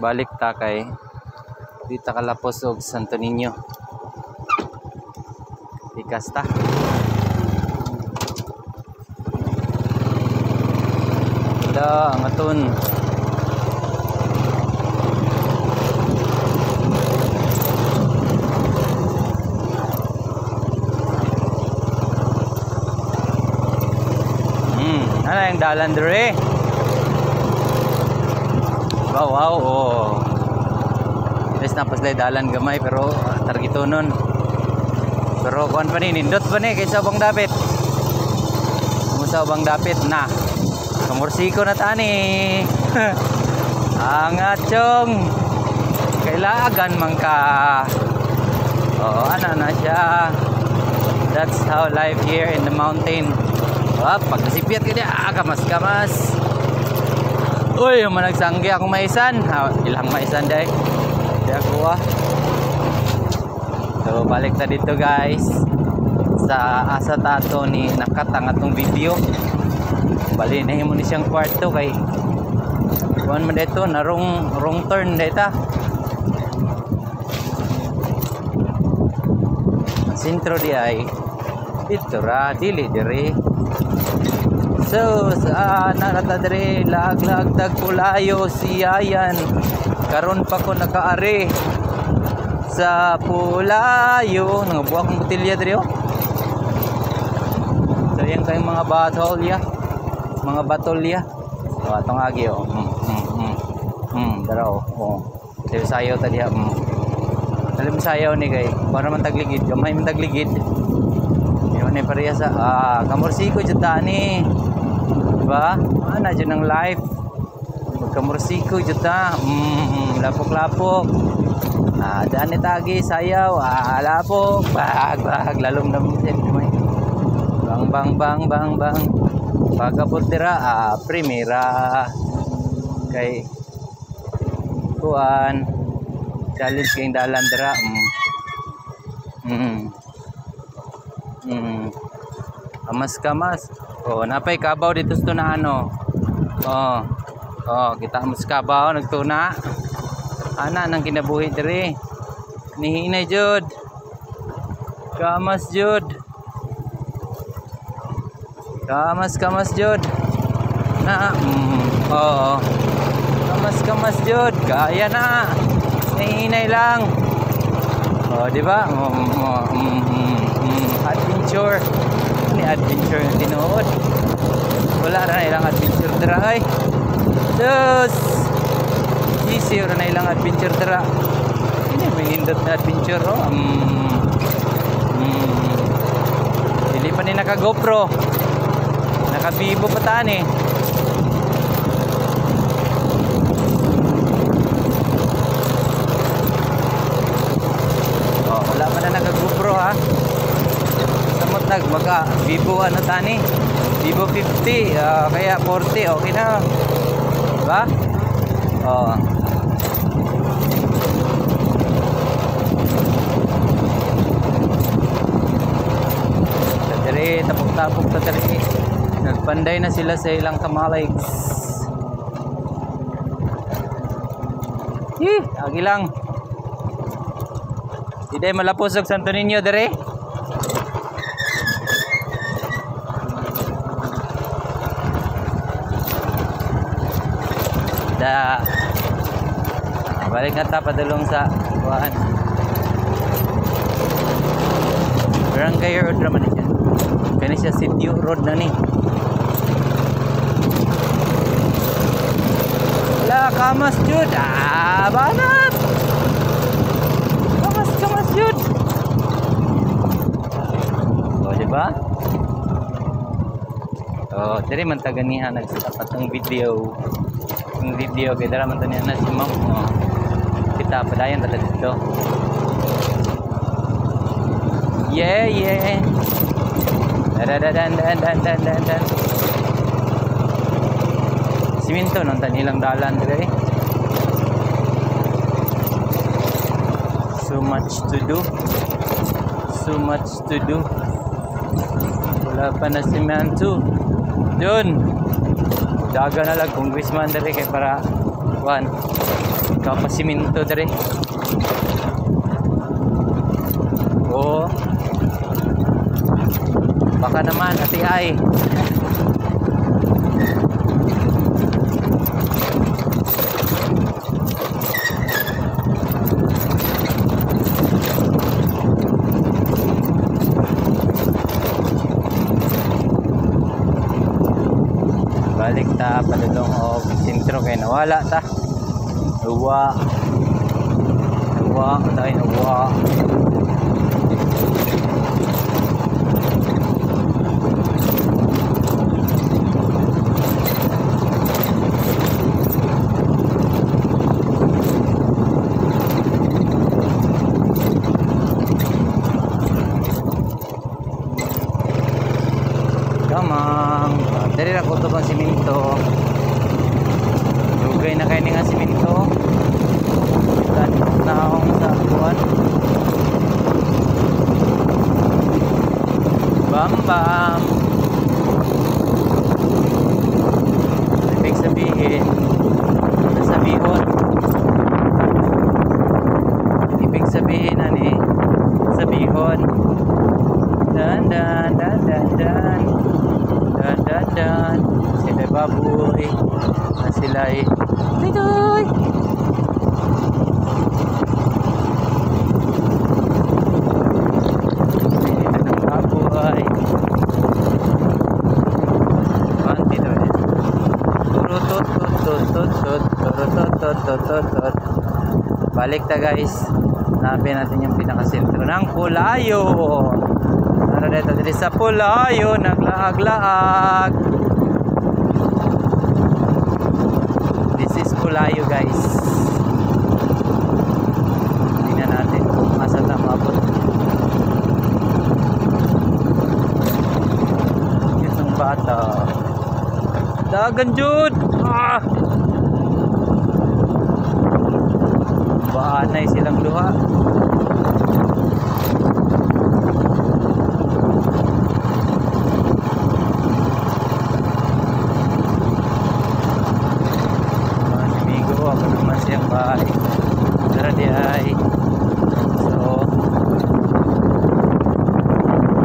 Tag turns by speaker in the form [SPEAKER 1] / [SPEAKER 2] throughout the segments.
[SPEAKER 1] balik ta kay dita kalapos og Santo Niño. Ikas ta. Da ang aton. Ano yung dalan dire? Wow, oh. Yes, napaslay dalan gamay pero targito nun. Pero kuan pa ni nindot pa ni kaysa ubang dapit. Musa ubang dapit na. Kamursiko na tani. Ang atsyong kailagan man ka. Oo, ana na siya. That's how life here in the mountain. Pag nasipiyat ka niya, kamas-kamas. Uy, managsanggi akong maisan. Ilang maisan day. Di ako So, balik na dito guys. Sa asa tato ni nakatang atong video. Bali na mo ni siyang kwarto kay kuan man dito na wrong turn dito. Sintro di ay dito ra dili diri. So sa naratadre lag-lag tagpulayo siyayan karon pa ko nakaari sa pulayo nangabuak ng botelya diri so yan kayong mga batolya atong agi daraw dili sayaw ta diha dali sayaw ni kay para man tagligid gamay man tagligid yon ni pareha sa kamursiko jud tani. Diba? Ana dyan ang life. Magkamursiko dyan ta. Lapok-lapok. Daan ni tagi, sayaw. Lapok. Bag. Lalong naman dyan. Bang. Pagkabot dira. Primera. Kay kuan. Challenge kayong dalan dira. Kamas. Napay kabaw dito sa tuna ano. Kita mas kabaw nagtuna. Ana nang kinabuhi diri. Nihinay jud. Kamas jud. Kamas jud. Na Kamas jud. Kaya na. Nihinay lang. Di ba? Adventure. Adventure yung tinuod. Wala na ilang adventure dira ay. Diyos! Easy na ilang adventure dira. Hindi may hindot na adventure Hindi pa ni naka GoPro. Naka Vivo pa tani. Wala pa na naka GoPro ha. Maka Vivo ano tani Vivo 50 kaya 40 okay na diba dali tapok-tapok ta dali nagpanday na sila sa ilang kamalays agi lang di day malapos og Santo Niño dere. Balik nga ta padulong sa kuan Barangay Road naman siya. Kani siya City Road na ni. Wala kamas jud. Banat. Kamas jud. Diba? Diri man ta ganiha nagsapat ng video. Yung video kay dara man taniya na si ma'am. Kita padayon ta dito. Yeah. Dan. Siminto nung tanilang dalan dire. So much to do. Wala pa na simento. Yun. Daga na lang congressman dali kay para kuan kapasiminto dere. Oh. Baka naman ati ay. Balik ta padulong og sentro kay nawala ta. Uwa tayo uwa. Kamang dari ra ko to bang siminto. Dugay na kay ni nga siminto. Dan naong sa kuan. Bam bam. Ibig sabihin nasabihon. Ibig sabihin ani sabihon. Dan dan dan dan dan. Dan sila baboy na sila ay toy ng baboy kanti to turutut. Balik ta guys, hanapin natin yung pinakasentro ng Pulayo. Dito dito sa Pulayo, naglaag-laag. This is Pulayo guys. Tingnan natin kung asa na maabot. Itong bata. Dagan jud. Baanay silang duha. Siyang bahay tara di ay so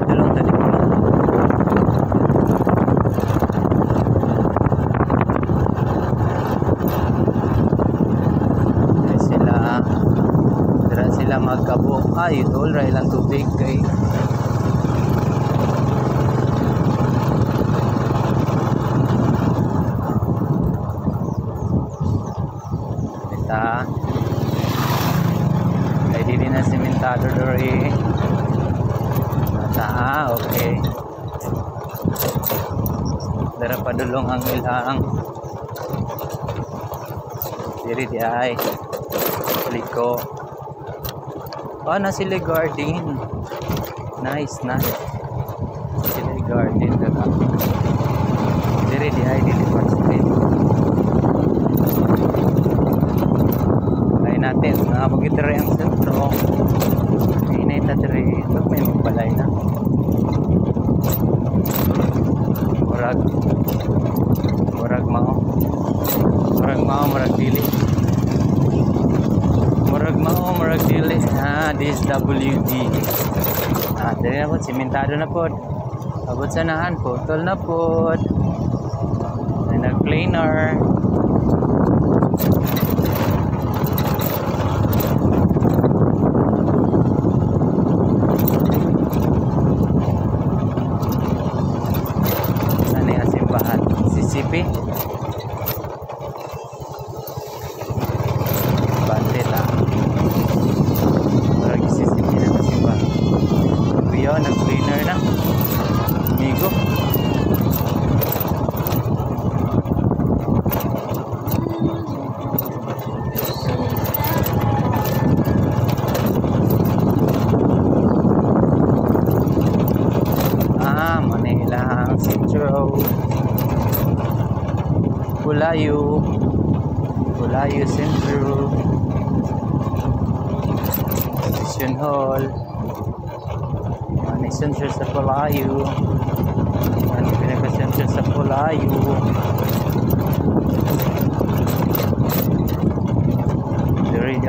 [SPEAKER 1] tulong tadi po sila magkabo ay idol ra ilang tubig kay kay dili na simentado dori okay dara padulong ang ilang diri di ay liko na sila garden nice sila garden dara diri di ay dili pa street natin nakapagit rin ang sentro inay na rin may magbalay na murag mao murag dili DSWD dali na po simentado na po abot sanahan putol na po may nag-cleaner CCP bandela lagi CCP na kasi ba kuya nag-cleaner na amigo Manila Centro Pulayo Centro Station Hall Centro sa Pulayo pinaka-centro sa Pulayo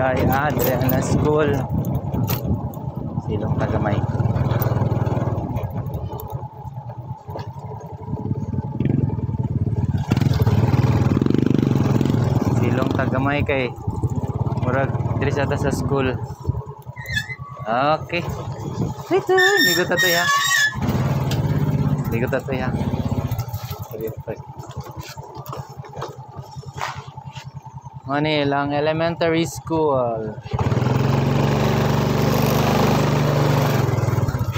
[SPEAKER 1] ay dire na school. Silong Tagamay. Silong Tagamay kay murag diri sa ta sa school. Okay. Ito, ligot ato ya. Ligot ato ya. Manilang Elementary School.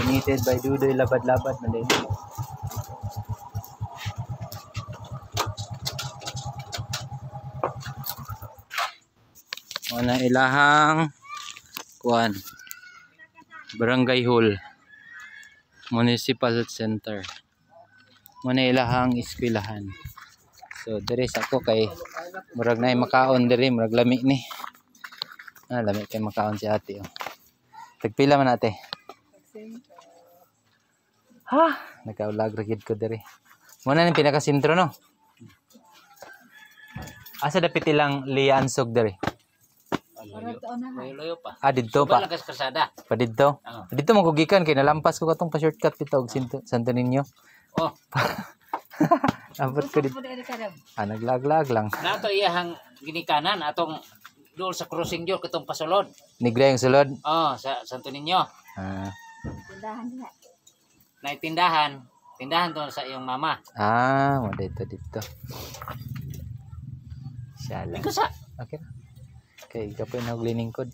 [SPEAKER 1] United by Dudoy Labad-Labad man din. Mana ilahang kuan. Barangay Hall. Municipal Center. Mana ilahang eskwelahan. So diri sa ako kay murag na makaon diri, murag lami ni. Lami kay makaon si ate. Oh. Tagpila man ate. Ha, naka-vlog ra gid ko diri. Muna ni pinaka sentro no. Asa dapit ilang liansog diri?
[SPEAKER 2] Loyo pa.
[SPEAKER 1] Didto pa.
[SPEAKER 2] Lakas kasada.
[SPEAKER 1] Pa didto. Didto mo ko gikan kay nalampas ko katong pa shortcut dito og Santo Niño.
[SPEAKER 2] Oh.
[SPEAKER 1] Abot ko dito. Naglag-lag lang.
[SPEAKER 2] Nato iyahang ginikanan atong dool sa crossing diyo katong pasulod.
[SPEAKER 1] Nigla yung sulod.
[SPEAKER 2] Sa Santo Niño.
[SPEAKER 3] Tindahan niya.
[SPEAKER 2] Tindahan. Tindahan to sa iyong mama.
[SPEAKER 1] Mo dito. Shala.
[SPEAKER 2] Ikaw sa
[SPEAKER 1] Okay. Okay, kapoy na og liningkod.